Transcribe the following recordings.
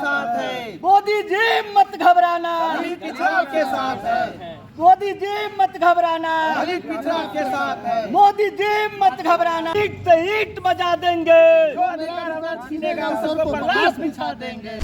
साथ है, मोदी जी मत घबराना, दलित पिछड़ा के साथ है, मोदी जी मत घबराना, दलित पिछड़ा के साथ है, मोदी जी मत घबराना, ईट से ईट बजा देंगे, जो अधिकार हमें छीनेगा सबको बर्दाश्त बिछा देंगे।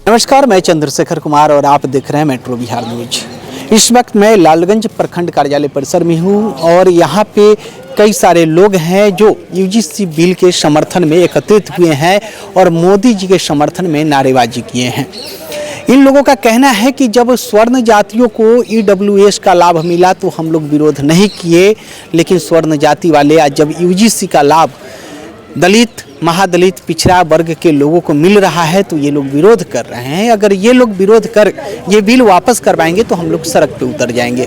नमस्कार, मैं चंद्रशेखर कुमार और आप देख रहे हैं मेट्रो बिहार न्यूज। इस वक्त मैं लालगंज प्रखंड कार्यालय परिसर में हूं और यहां पे कई सारे लोग हैं जो यूजीसी बिल के समर्थन में एकत्रित हुए हैं और मोदी जी के समर्थन में नारेबाजी किए हैं। इन लोगों का कहना है कि जब स्वर्ण जातियों को ईडब्ल्यूएस का लाभ मिला तो हम लोग विरोध नहीं किए, लेकिन स्वर्ण जाति वाले आज जब यूजीसी का लाभ दलित, महादलित, पिछड़ा वर्ग के लोगों को मिल रहा है तो ये लोग विरोध कर रहे हैं। अगर ये लोग विरोध कर ये बिल वापस करवाएंगे तो हम लोग सड़क पे उतर जाएंगे।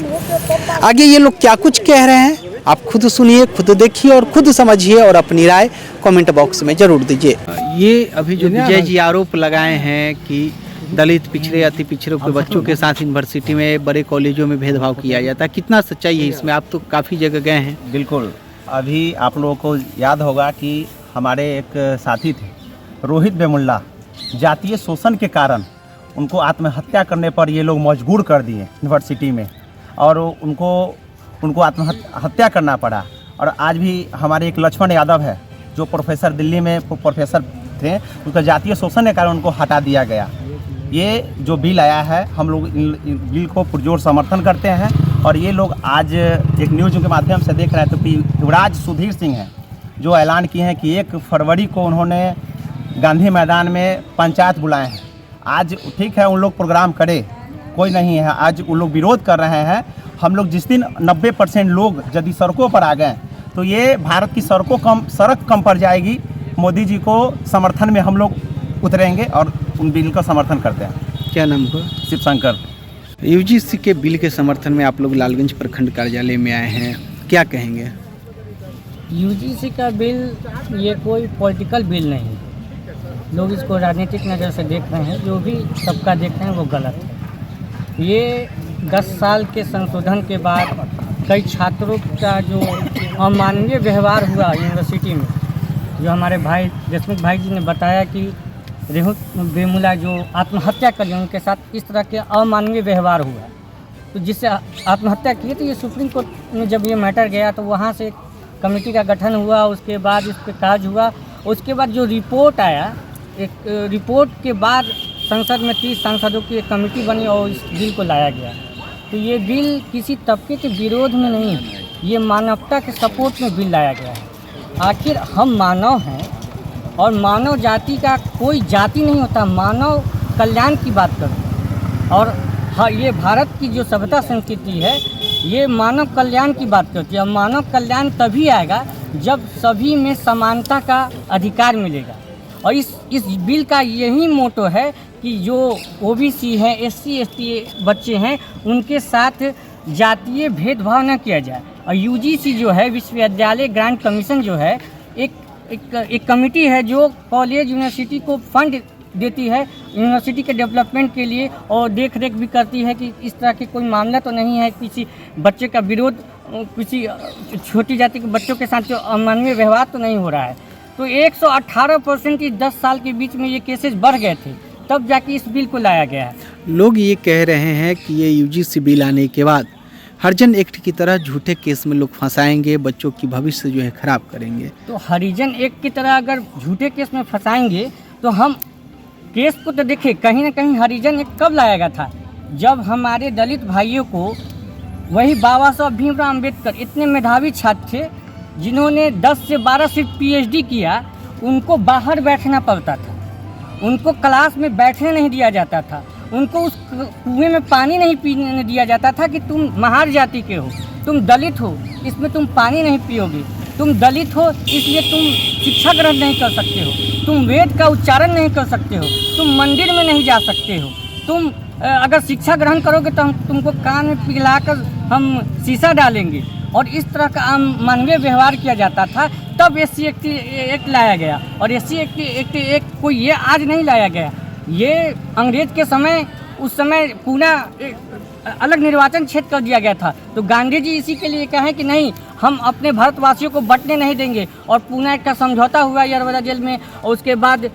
आगे ये लोग क्या कुछ कह रहे हैं आप खुद सुनिए, खुद देखिए और खुद समझिए और अपनी राय कमेंट बॉक्स में जरूर दीजिए। ये अभी जो विजय जी आरोप लगाए हैं कि दलित, पिछड़े, अति पिछड़ों के बच्चों के साथ यूनिवर्सिटी में, बड़े कॉलेजों में भेदभाव किया जाता है, कितना सच्चाई है इसमें? आप तो काफ़ी जगह गए हैं। बिल्कुल, अभी आप लोगों को याद होगा कि हमारे एक साथी थे रोहित बेमुल्ला, जातीय शोषण के कारण उनको आत्महत्या करने पर ये लोग मजबूर कर दिए यूनिवर्सिटी में और उनको आत्महत्या करना पड़ा। और आज भी हमारे एक लक्ष्मण यादव है जो प्रोफेसर, दिल्ली में प्रोफेसर थे, उनका जातीय शोषण के कारण उनको हटा दिया गया। ये जो बिल आया है हम लोग इन बिल को पुरजोर समर्थन करते हैं और ये लोग आज एक न्यूज़ के माध्यम से देख रहे हैं तो कि युवराज सुधीर सिंह हैं जो ऐलान किए हैं कि 1 फरवरी को उन्होंने गांधी मैदान में पंचायत बुलाए हैं। आज ठीक है, उन लोग प्रोग्राम करे, कोई नहीं है, आज उन लोग विरोध कर रहे हैं। हम लोग जिस दिन 90% लोग यदि सड़कों पर आ गए तो ये भारत की सड़क कम पड़ जाएगी। मोदी जी को समर्थन में हम लोग उतरेंगे और उन बिल का समर्थन करते हैं। क्या नाम हुआ? शिवशंकर। यूजीसी के बिल के समर्थन में आप लोग लालगंज प्रखंड कार्यालय में आए हैं, क्या कहेंगे? यूजीसी का बिल ये कोई पॉलिटिकल बिल नहीं है। लोग इसको राजनीतिक नज़र से देख रहे हैं, जो भी सबका देख रहे हैं वो गलत है। ये 10 साल के संशोधन के बाद कई छात्रों का जो अमानवीय व्यवहार हुआ यूनिवर्सिटी में, जो हमारे भाई देशमुख भाई जी ने बताया कि रोहित बेमुल्ला जो आत्महत्या करी, उनके साथ इस तरह के अमानवीय व्यवहार हुआ, तो जिससे आत्महत्या की। तो ये सुप्रीम कोर्ट में जब ये मैटर गया तो वहाँ से कमेटी का गठन हुआ, उसके बाद इस पर काज हुआ। उसके बाद जो रिपोर्ट आया, एक रिपोर्ट के बाद संसद में 30 सांसदों की एक कमेटी बनी और इस बिल को लाया गया। तो ये बिल किसी तबके के विरोध में नहीं है, ये मानवता के सपोर्ट में बिल लाया गया है। आखिर हम मानव हैं और मानव जाति का कोई जाति नहीं होता, मानव कल्याण की बात करते हैं। और हाँ, ये भारत की जो सभ्यता संस्कृति है ये मानव कल्याण की बात करती है। मानव कल्याण तभी आएगा जब सभी में समानता का अधिकार मिलेगा। और इस बिल का यही मोटो है कि जो ओबीसी हैं, एससी एसटी बच्चे हैं, उनके साथ जातीय भेदभाव न किया जाए। और यूजीसी जो है, विश्वविद्यालय ग्रांट कमीशन जो है, एक कमेटी है जो कॉलेज यूनिवर्सिटी को फंड देती है यूनिवर्सिटी के डेवलपमेंट के लिए और देख रेख भी करती है कि इस तरह के कोई मामला तो नहीं है, किसी बच्चे का विरोध, किसी छोटी जाति के बच्चों के साथ जो अमानवीय व्यवहार तो नहीं हो रहा है। तो 118% इस 10 साल के बीच में ये केसेस बढ़ गए थे, तब जाके इस बिल को लाया गया है। लोग ये कह रहे हैं कि ये यूजीसी बिल आने के बाद हरिजन एक्ट की तरह झूठे केस में लोग फंसाएंगे, बच्चों की भविष्य जो है खराब करेंगे। तो हरिजन एक्ट की तरह अगर झूठे केस में फंसाएंगे तो हम केस को तो देखें, कहीं ना कहीं हरिजन एक्ट कब लाया गया था? जब हमारे दलित भाइयों को वही बाबा साहब भीमराव अम्बेडकर, इतने मेधावी छात्र थे जिन्होंने 10 से 12 सिर्फ पीएचडी किया, उनको बाहर बैठना पड़ता था, उनको क्लास में बैठने नहीं दिया जाता था, उनको उस कुएं में पानी नहीं पीने दिया जाता था कि तुम महार जाति के हो, तुम दलित हो, इसमें तुम पानी नहीं पियोगे, तुम दलित हो इसलिए तुम शिक्षा ग्रहण नहीं कर सकते हो, तुम वेद का उच्चारण नहीं कर सकते हो, तुम मंदिर में नहीं जा सकते हो, तुम अगर शिक्षा ग्रहण करोगे तो हम तुमको कान में पिघलाकर हम शीशा डालेंगे। और इस तरह का अमानवीय व्यवहार किया जाता था। तब एससी एक्ट लाया गया। और एससी एक्ट कोई ये आज नहीं लाया गया, ये अंग्रेज के समय, उस समय पूरा अलग निर्वाचन क्षेत्र कर दिया गया था। तो गांधी जी इसी के लिए कहे कि नहीं, हम अपने भारतवासियों को बंटने नहीं देंगे। और पूना का समझौता हुआ यरवदा जेल में और उसके बाद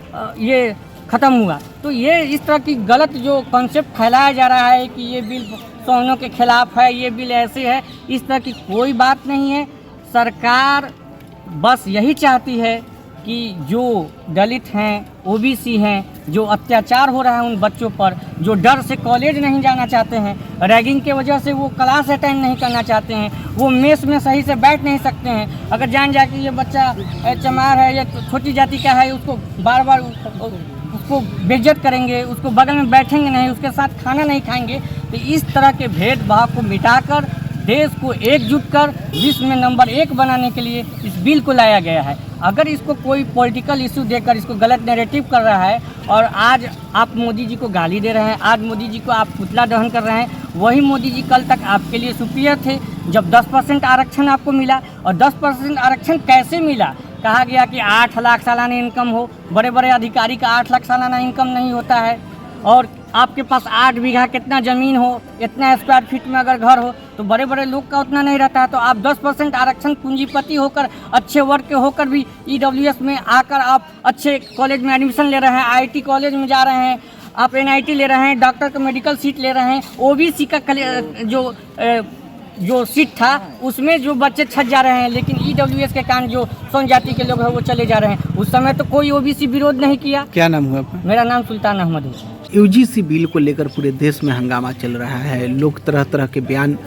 ये ख़त्म हुआ। तो ये इस तरह की गलत जो कॉन्सेप्ट फैलाया जा रहा है कि ये बिल सवर्णों के खिलाफ है, ये बिल ऐसे है, इस तरह की कोई बात नहीं है। सरकार बस यही चाहती है कि जो दलित हैं, ओबीसी हैं, जो अत्याचार हो रहा है उन बच्चों पर, जो डर से कॉलेज नहीं जाना चाहते हैं, रैगिंग के वजह से वो क्लास अटेंड नहीं करना चाहते हैं, वो मेस में सही से बैठ नहीं सकते हैं। अगर जान जाए कि ये बच्चा चमार है या छोटी जाति का है, उसको बार बार उसको बेइज्जत करेंगे, उसको बगल में बैठेंगे नहीं, उसके साथ खाना नहीं खाएंगे। तो इस तरह के भेदभाव को मिटाकर देश को एकजुट कर विश्व में नंबर 1 बनाने के लिए इस बिल को लाया गया है। अगर इसको कोई पॉलिटिकल इशू देकर इसको गलत नैरेटिव कर रहा है और आज आप मोदी जी को गाली दे रहे हैं, आज मोदी जी को आप पुतला दहन कर रहे हैं, वही मोदी जी कल तक आपके लिए सुपीरियर थे जब 10% आरक्षण आपको मिला। और 10% आरक्षण कैसे मिला? कहा गया कि 8 लाख सालाना इनकम हो। बड़े बड़े अधिकारी का 8 लाख सालाना इनकम नहीं होता है। और आपके पास 8 बीघा कितना ज़मीन हो, इतना स्क्वायर फीट में अगर घर हो, तो बड़े बड़े लोग का उतना नहीं रहता है। तो आप 10% आरक्षण पूंजीपति होकर, अच्छे वर्ग के होकर भी EWS में आकर आप अच्छे कॉलेज में एडमिशन ले रहे हैं, IIT कॉलेज में जा रहे हैं, आप NIT ले रहे हैं, डॉक्टर का मेडिकल सीट ले रहे हैं। OBC का जो सीट था उसमें जो बच्चे छट जा रहे हैं, लेकिन EWS के कारण जो स्वर्ण जाति के लोग हैं वो चले जा रहे हैं। उस समय तो कोई OBC विरोध नहीं किया। क्या नाम हुआ आपका? मेरा नाम सुल्तान अहमद है। UGC बिल को लेकर पूरे देश में हंगामा चल रहा है, लोग तरह तरह के बयान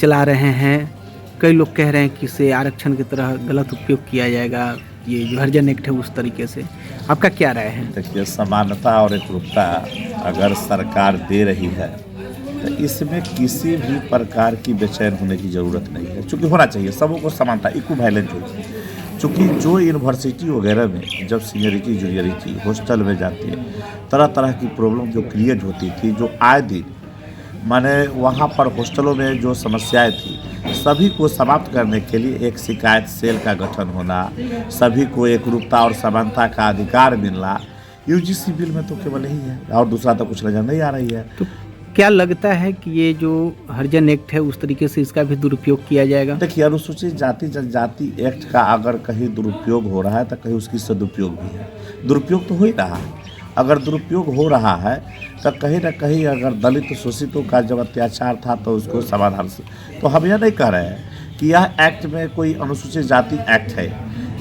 चला रहे हैं। कई लोग कह रहे हैं कि इसे आरक्षण की तरह गलत उपयोग किया जाएगा, ये जो हरिजन एक्ट है उस तरीके से। आपका क्या राय है? देखिए, समानता और एकरूपता अगर सरकार दे रही है तो इसमें किसी भी प्रकार की बेचैन होने की ज़रूरत नहीं है, चूँकि होना चाहिए सबों को समानता, इक्विवेलेंट होगी। चूँकि जो यूनिवर्सिटी वगैरह में जब सीनियरिटी जूनियरिटी हॉस्टल में जाती है, तरह तरह की प्रॉब्लम जो क्रिएट होती थी, जो आए दिन माने वहाँ पर हॉस्टलों में जो समस्याएं थी, सभी को समाप्त करने के लिए एक शिकायत सेल का गठन होना, सभी को एकरूपता और समानता का अधिकार मिलना, UGC बिल में तो केवल यही है और दूसरा तो कुछ नजर नहीं आ रही है। तो क्या लगता है कि ये जो हरिजन एक्ट है उस तरीके से इसका भी दुरुपयोग किया जाएगा? देखिए, अनुसूचित जाति जनजाति एक्ट का अगर कहीं दुरुपयोग हो रहा है तो कहीं उसकी सदुपयोग भी है। दुरुपयोग तो हो ही रहा है। अगर दुरुपयोग हो रहा है तो कहीं ना कहीं अगर दलित शोषितों का जब अत्याचार था तो उसको समाधान से, तो हम यह नहीं कह रहे हैं कि यह एक्ट में कोई अनुसूचित जाति एक्ट है।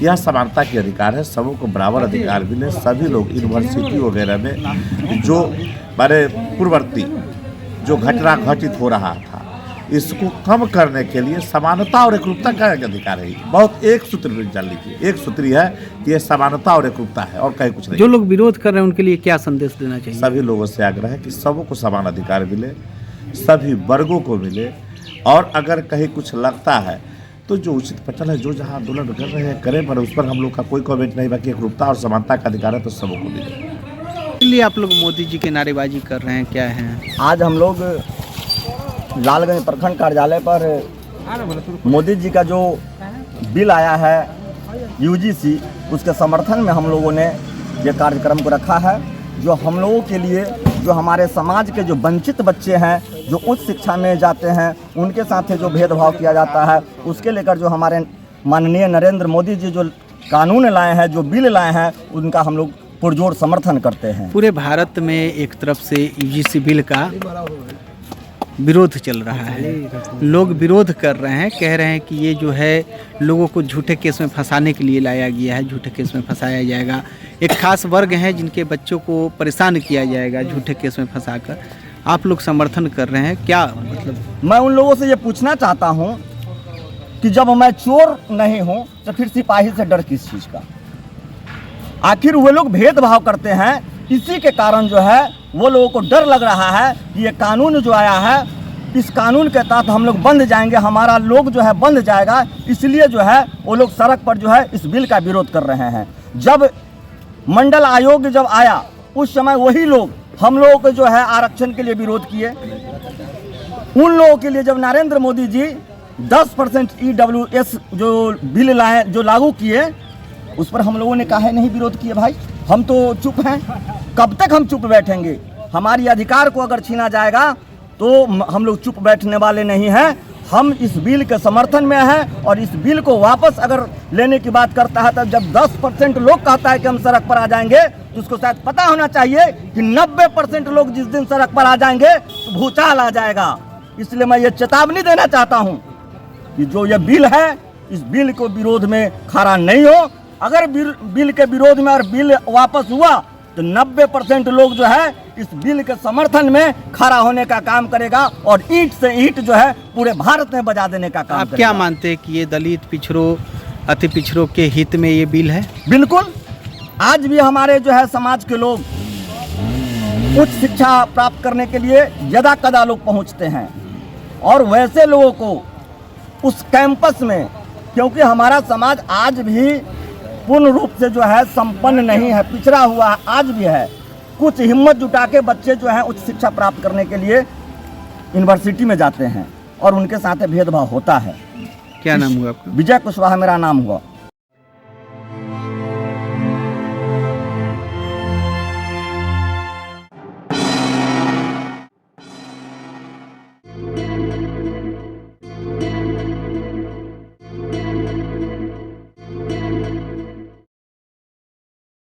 यह समानता के अधिकार है, सबों को बराबर अधिकार मिले। सभी लोग यूनिवर्सिटी वगैरह में जो बड़े पूर्ववर्ती जो घटना घटित हो रहा था, इसको कम करने के लिए समानता और एकरूपता का अधिकार है। बहुत एक सूत्र में जान लीजिए, एक सूत्री है कि ये समानता और एकरूपता है और कहीं कुछ नहीं। जो लोग विरोध कर रहे हैं उनके लिए क्या संदेश देना चाहिए? सभी लोगों से आग्रह है कि सबों को समान अधिकार मिले, सभी वर्गों को मिले। और अगर कहीं कुछ लगता है तो जो उचित पटल है, जो जहाँ आंदोलन कर रहे हैं करें, पर उस पर हम लोग का कोई कमेंट नहीं। बाकी एकरूपता और समानता का अधिकार है तो सबों को मिले। इसलिए आप लोग मोदी जी की नारेबाजी कर रहे हैं, क्या है? आज हम लोग लालगंज प्रखंड कार्यालय पर मोदी जी का जो बिल आया है UGC, उसके समर्थन में हम लोगों ने ये कार्यक्रम को रखा है। जो हम लोगों के लिए, जो हमारे समाज के जो वंचित बच्चे हैं, जो उच्च शिक्षा में जाते हैं, उनके साथ जो भेदभाव किया जाता है, उसके लेकर जो हमारे माननीय नरेंद्र मोदी जी जो कानून लाए हैं, जो बिल लाए हैं, उनका हम लोग पुरजोर समर्थन करते हैं। पूरे भारत में एक तरफ से UGC बिल का विरोध चल रहा है, लोग विरोध कर रहे हैं, कह रहे हैं कि ये जो है लोगों को झूठे केस में फंसाने के लिए लाया गया है, झूठे केस में फंसाया जाएगा। एक खास वर्ग है जिनके बच्चों को परेशान किया जाएगा झूठे केस में फंसाकर। आप लोग समर्थन कर रहे हैं, क्या मतलब? मैं उन लोगों से ये पूछना चाहता हूँ कि जब मैं चोर नहीं हूँ तो फिर सिपाही से डर किस चीज़ का? आखिर वो लोग भेदभाव करते हैं, इसी के कारण जो है वो लोगों को डर लग रहा है कि ये कानून जो आया है, इस कानून के तहत हम लोग बंध जाएंगे, हमारा लोग जो है बंध जाएगा। इसलिए जो है वो लोग सड़क पर जो है इस बिल का विरोध कर रहे हैं। जब मंडल आयोग जब आया उस समय वही लोग हम लोगों को जो है आरक्षण के लिए विरोध किए। उन लोगों के लिए जब नरेंद्र मोदी जी 10% EWS जो बिल लाए, जो लागू किए, उस पर हम लोगों ने काहे नहीं विरोध किए? भाई हम तो चुप हैं। कब तक हम चुप बैठेंगे? हमारी अधिकार को अगर छीना जाएगा तो हम लोग चुप बैठने वाले नहीं हैं। हम इस बिल के समर्थन में हैं और इस बिल को वापस अगर लेने की बात करता है, तब जब 10% लोग कहता है कि हम सड़क पर आ जाएंगे, तो उसको शायद पता होना चाहिए कि 90% लोग जिस दिन सड़क पर आ जाएंगे तो भूचाल आ जाएगा। इसलिए मैं ये चेतावनी देना चाहता हूँ कि जो ये बिल है, इस बिल को विरोध में खड़ा नहीं हो। अगर बिल के विरोध में और बिल वापस हुआ तो 90% लोग जो है इस बिल के समर्थन में खड़ा होने का काम करेगा और ईंट से ईंट जो है पूरे भारत में बजा देने का काम आप करेगा। क्या मानते हैं कि ये दलित पिछड़ों, अति पिछड़ों के हित में ये बिल है? बिल्कुल। आज भी हमारे जो है समाज के लोग उच्च शिक्षा प्राप्त करने के लिए यदा कदा लोग पहुंचते हैं और वैसे लोगों को उस कैंपस में, क्योंकि हमारा समाज आज भी पूर्ण रूप से जो है संपन्न नहीं है, पिछड़ा हुआ है, आज भी है। कुछ हिम्मत जुटा के बच्चे जो हैं उच्च शिक्षा प्राप्त करने के लिए यूनिवर्सिटी में जाते हैं और उनके साथ भेदभाव होता है। क्या नाम हुआ आपका? विजय कुशवाहा मेरा नाम हुआ।